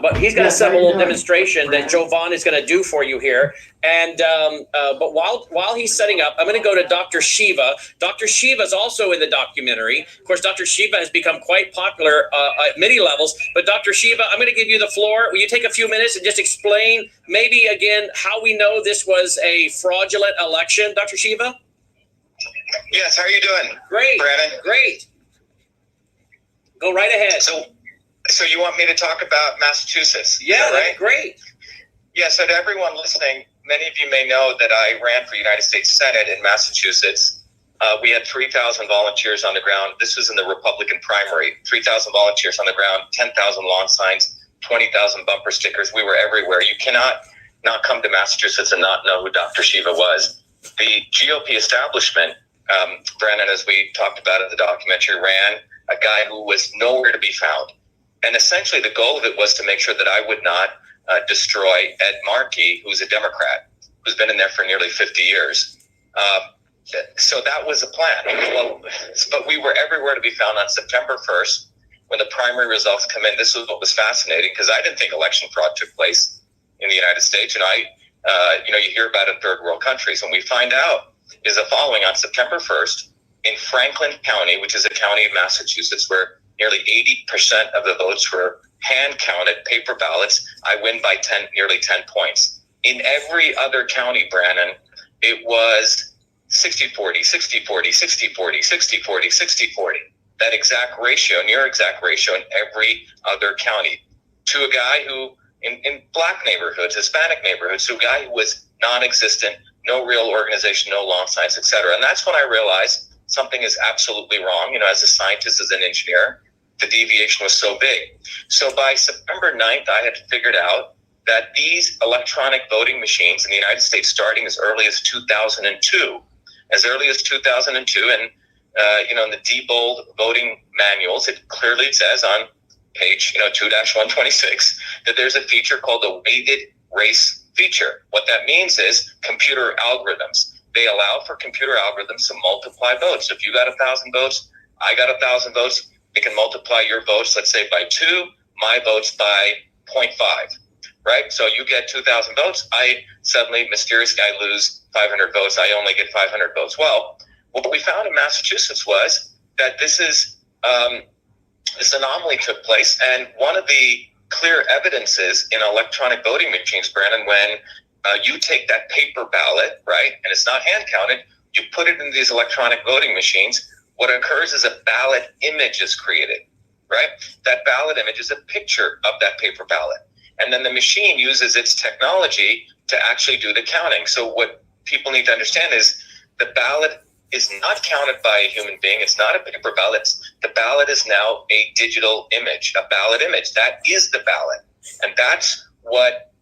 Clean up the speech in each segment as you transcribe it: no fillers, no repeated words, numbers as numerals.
but he's got a simple little demonstration that Jovan is going to do for you here. And but while he's setting up, I'm going to go to Dr. Shiva. Dr. Shiva is also in the documentary. Of course, Dr. Shiva has become quite popular at many levels. But Dr. Shiva, I'm going to give you the floor. Will you take a few minutes and just explain maybe again how we know this was a fraudulent election, Dr. Shiva? Yes, how are you doing? Great, Brandon? Great. Go right ahead. So you want me to talk about Massachusetts? Yeah, right? Great. Yeah, so to everyone listening, many of you may know that I ran for United States Senate in Massachusetts. We had 3,000 volunteers on the ground. This was in the Republican primary. 3,000 volunteers on the ground, 10,000 lawn signs, 20,000 bumper stickers. We were everywhere. You cannot not come to Massachusetts and not know who Dr. Shiva was. The GOP establishment, Brandon, as we talked about in the documentary, ran a guy who was nowhere to be found. And essentially the goal of it was to make sure that I would not destroy Ed Markey, who's a Democrat, who's been in there for nearly 50 years. So that was the plan. Well, but we were everywhere to be found on September 1st when the primary results come in. This was what was fascinating because I didn't think election fraud took place in the United States. And you hear about it in third world countries. And we find out is the following: on September 1st in Franklin County, which is a county of Massachusetts where nearly 80% of the votes were hand counted, paper ballots, I win by nearly 10 points. In every other county, Brandon, it was 60-40, 60-40, 60-40, 60-40, 60-40. That exact ratio, near exact ratio in every other county. To a guy who, in black neighborhoods, Hispanic neighborhoods, to a guy who was non-existent, no real organization, no lawn signs, etc. And that's when I realized something is absolutely wrong. As a scientist, as an engineer, the deviation was so big. So by September 9th, I had figured out that these electronic voting machines in the United States, starting as early as 2002, and in the Diebold voting manuals, it clearly says on page 2-126 that there's a feature called the weighted race feature. What that means is computer algorithms. They allow for computer algorithms to multiply votes. So if you got 1,000 votes, I got 1,000 votes, it can multiply your votes, let's say by 2, my votes by 0.5, right? So you get 2,000 votes, I suddenly, mysteriously, I lose 500 votes, I only get 500 votes. Well, what we found in Massachusetts was that this anomaly took place, and one of the clear evidences in electronic voting machines, Brandon, when you take that paper ballot, right, and it's not hand counted, you put it in these electronic voting machines, what occurs is a ballot image is created, right? That ballot image is a picture of that paper ballot. And then the machine uses its technology to actually do the counting. So what people need to understand is the ballot is not counted by a human being. It's not a paper ballot. The ballot is now a digital image, a ballot image. That is the ballot. And that's what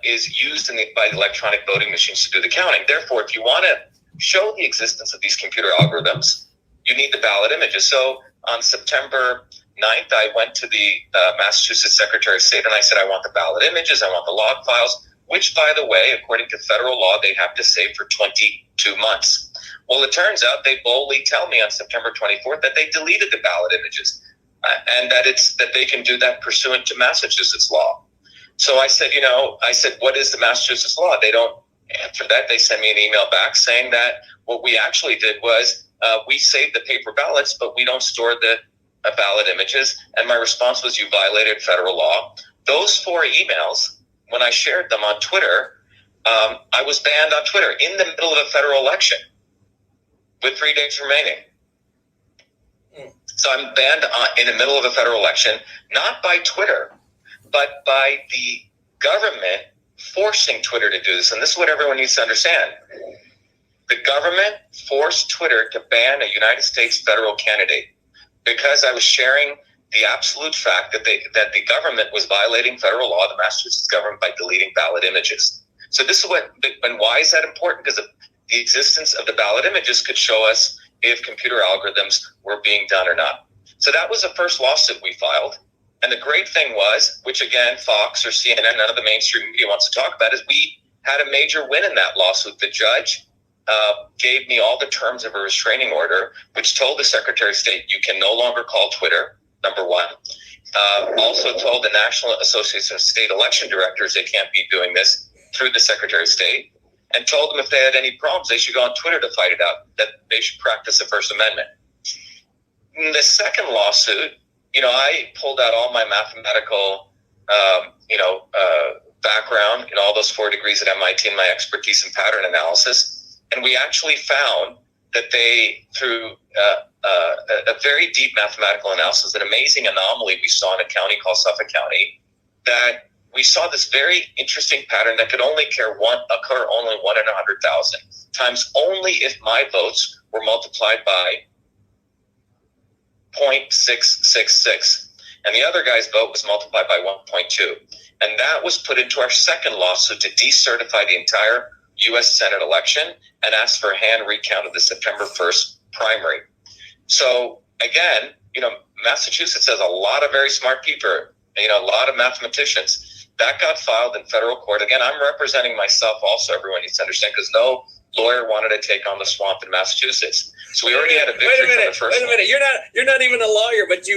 is used by the electronic voting machines to do the counting. Therefore, if you want to show the existence of these computer algorithms, you need the ballot images. So on September 9th, I went to the Massachusetts Secretary of State and I said, I want the ballot images, I want the log files, which, by the way, according to federal law, they have to save for 22 months. Well, it turns out they boldly tell me on September 24th that they deleted the ballot images and that they can do that pursuant to Massachusetts law. So I said, what is the Massachusetts law? They don't answer that. They send me an email back saying that what we actually did was we saved the paper ballots, but we don't store the ballot images. And my response was, you violated federal law. Those 4 emails, when I shared them on Twitter, I was banned on Twitter in the middle of a federal election with 3 days remaining. So I'm banned in the middle of a federal election, not by Twitter, but by the government forcing Twitter to do this. And this is what everyone needs to understand. The government forced Twitter to ban a United States federal candidate because I was sharing the absolute fact that the government was violating federal law, the Massachusetts government, by deleting ballot images. So this is and why is that important? Because the existence of the ballot images could show us if computer algorithms were being done or not. So that was the first lawsuit we filed. And the great thing was, which again, Fox or CNN, none of the mainstream media wants to talk about, is we had a major win in that lawsuit. The judge gave me all the terms of a restraining order, which told the Secretary of State, you can no longer call Twitter, number one. also told the National Association of State Election Directors they can't be doing this through the Secretary of State, and told them if they had any problems, they should go on Twitter to fight it out, that they should practice the First Amendment. In the second lawsuit, I pulled out all my mathematical, background in all those 4 degrees at MIT and my expertise in pattern analysis. And we actually found that they, through a very deep mathematical analysis, an amazing anomaly we saw in a county called Suffolk County, that we saw this very interesting pattern that could only occur only 1 in 100,000 times, only if my votes were multiplied by 0.666, and the other guy's vote was multiplied by 1.2. And that was put into our second lawsuit to decertify the entire U.S. Senate election and ask for a hand recount of the September 1st primary. So again, Massachusetts has a lot of very smart people, a lot of mathematicians. That got filed in federal court. Again, I'm representing myself also, everyone needs to understand, because no lawyer wanted to take on the swamp in Massachusetts. So we already had a victory from the first one. Wait a minute. You're not even a lawyer, but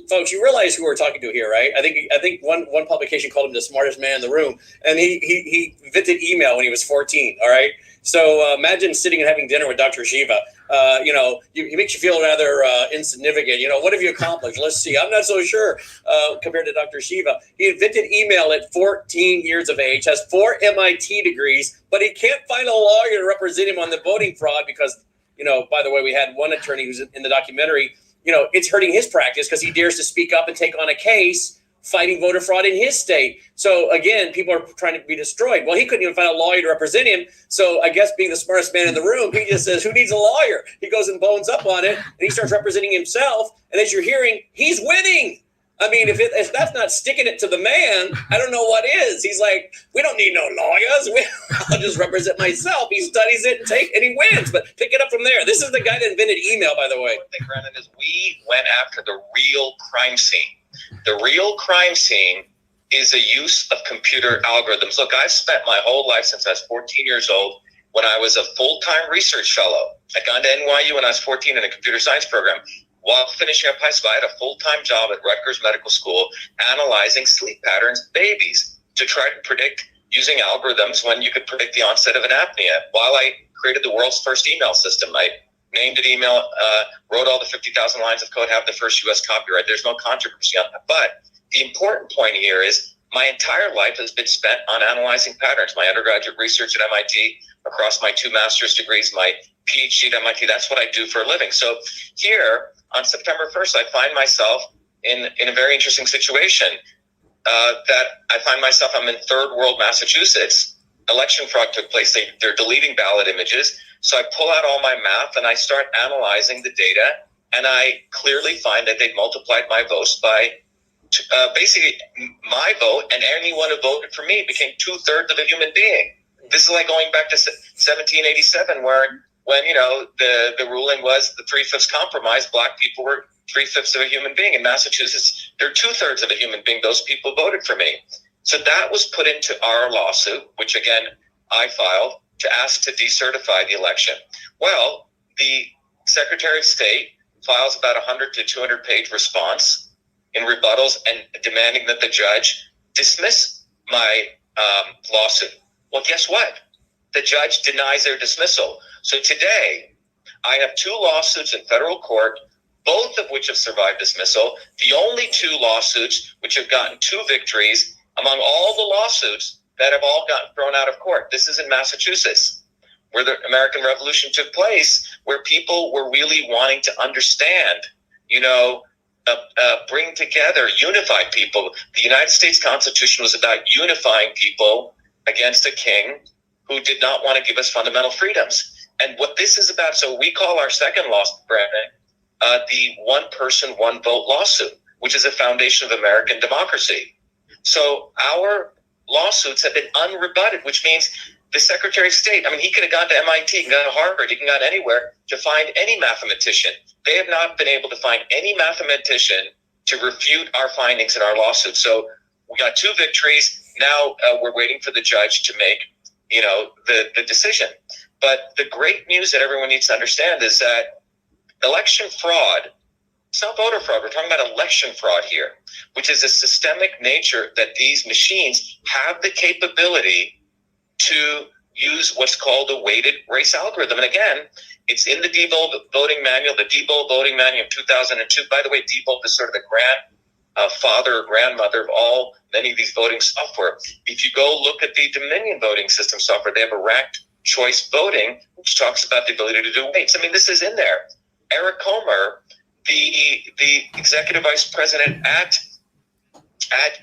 folks, you realize who we're talking to here, right? I think one publication called him the smartest man in the room, and he invented email when he was 14. All right. So imagine sitting and having dinner with Dr.SHIVA. He makes you feel rather insignificant. What have you accomplished? Let's see. I'm not so sure compared to Dr.SHIVA. He invented email at 14 years of age, has 4 MIT degrees, but he can't find a lawyer to represent him on the voting fraud because, by the way, we had one attorney who's in the documentary, it's hurting his practice because he dares to speak up and take on a case fighting voter fraud in his state. So again, people are trying to be destroyed. Well, he couldn't even find a lawyer to represent him. So I guess being the smartest man in the room, he just says, who needs a lawyer? He goes and bones up on it and he starts representing himself. And as you're hearing, he's winning. I mean, if that's not sticking it to the man, I don't know what is. He's like, we don't need no lawyers. I'll just represent myself. He studies it and he wins. But pick it up from there. This is the guy that invented email, by the way. One thing, Brandon, is we went after the real crime scene. The real crime scene is the use of computer algorithms. Look, I've spent my whole life since I was 14 years old when I was a full-time research fellow. I got to NYU when I was 14 in a computer science program. While finishing up high school, I had a full-time job at Rutgers Medical School analyzing sleep patterns of babies to try to predict using algorithms when you could predict the onset of an apnea. While I created the world's first email system, I named it email, wrote all the 50,000 lines of code, have the first U.S. copyright. There's no controversy on that. But the important point here is my entire life has been spent on analyzing patterns. My undergraduate research at MIT, across my 2 master's degrees, my PhD at MIT, that's what I do for a living. So here, on September 1st, I find myself in a very interesting situation that I find myself, I'm in third world Massachusetts. Election fraud took place. They're deleting ballot images. So I pull out all my math and I start analyzing the data, and I clearly find that they've multiplied my votes by basically my vote, and anyone who voted for me became 2/3 of a human being. This is like going back to 1787, when the ruling was the 3/5 compromise. Black people were 3/5 of a human being. In Massachusetts, they're 2/3 of a human being. Those people voted for me. So that was put into our lawsuit, which again I filed, to ask to decertify the election. Well, the Secretary of State files about 100 to 200 page response in rebuttals and demanding that the judge dismiss my lawsuit. Well, guess what? The judge denies their dismissal. So today, I have 2 lawsuits in federal court, both of which have survived dismissal. The only 2 lawsuits which have gotten 2 victories among all the lawsuits that have all gotten thrown out of court. This is in Massachusetts, where the American Revolution took place, where people were really wanting to understand, bring together, unify people. The United States Constitution was about unifying people against a king who did not want to give us fundamental freedoms. And what this is about, so we call our second lawsuit, Brandon, the one person, one vote lawsuit, which is a foundation of American democracy. So our lawsuits have been unrebutted, which means the Secretary of State, he could have gone to MIT, he can go to Harvard, he can go anywhere to find any mathematician. They have not been able to find any mathematician to refute our findings in our lawsuit. So we got 2 victories. Now we're waiting for the judge to make, the decision. But the great news that everyone needs to understand is that election fraud It's not voter fraud. We're talking about election fraud here, which is a systemic nature that these machines have the capability to use what's called a weighted race algorithm. And again, it's in the Diebold voting manual, the Diebold voting manual of 2002. By the way, Diebold is sort of the father or grandmother of many of these voting software. If you go look at the Dominion voting system software, they have a ranked choice voting, which talks about the ability to do weights. I mean, this is in there. Eric Comer, the executive vice president at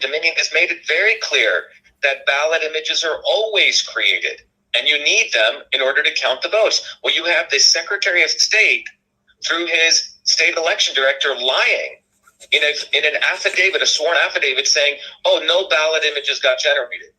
Dominion, has made it very clear that ballot images are always created, and you need them in order to count the votes. Well, you have the Secretary of State, through his state election director, lying in an affidavit, a sworn affidavit, saying, "Oh, no ballot images got generated."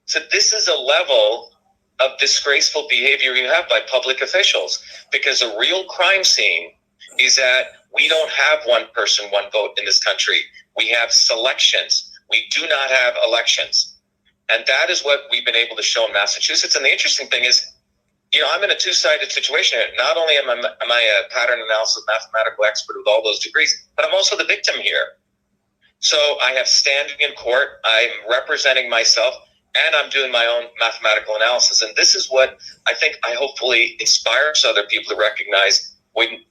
So this is a level of disgraceful behavior you have by public officials, because a real crime scene is that we don't have one person, one vote in this country. We have selections. We do not have elections. And that is what we've been able to show in Massachusetts. And the interesting thing is, I'm in a two-sided situation here. Not only am I a pattern analysis mathematical expert with all those degrees, but I'm also the victim here. So I have standing in court, I'm representing myself, and I'm doing my own mathematical analysis. And this is what I hopefully inspires other people to recognize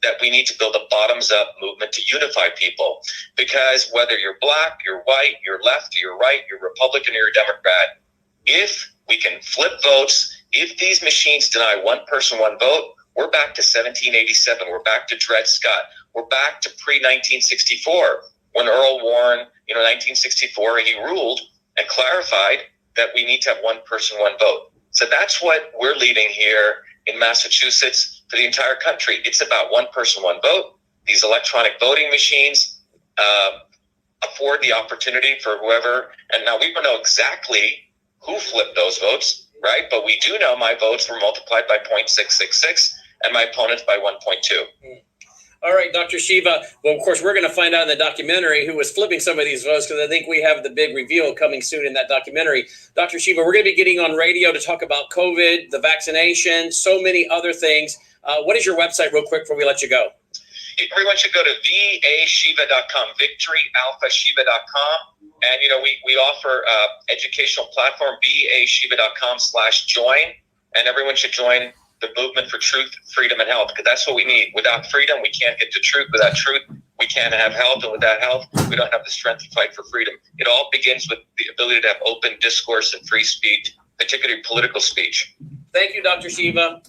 that we need to build a bottoms-up movement to unify people. Because whether you're black, you're white, you're left, you're right, you're Republican, or you're Democrat, if we can flip votes, if these machines deny one person, one vote, we're back to 1787. We're back to Dred Scott. We're back to pre-1964, when Earl Warren, 1964, he ruled and clarified that we need to have one person, one vote. So that's what we're leading here in Massachusetts for the entire country. It's about one person, one vote. These electronic voting machines afford the opportunity for whoever. And now we don't know exactly who flipped those votes, right? But we do know my votes were multiplied by 0.666 and my opponents by 1.2. All right, Dr. Shiva. Well, of course, we're going to find out in the documentary who was flipping some of these votes, because I think we have the big reveal coming soon in that documentary. Dr. Shiva, we're going to be getting on radio to talk about COVID, the vaccination, so many other things. What is your website, real quick, before we let you go? Everyone should go to vashiva.com, victoryalphashiva.com. And, we offer educational platform, vashiva.com/join. And everyone should join the movement for truth, freedom, and health, because that's what we need. Without freedom, we can't get to truth. Without truth, we can't have health. And without health, we don't have the strength to fight for freedom. It all begins with the ability to have open discourse and free speech, particularly political speech. Thank you, Dr. Shiva.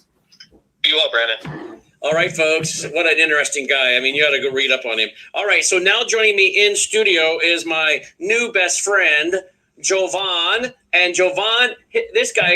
Be well, Brandon. All right, folks. What an interesting guy. I mean, you ought to go read up on him. All right. So now joining me in studio is my new best friend, Jovan. And Jovan, this guy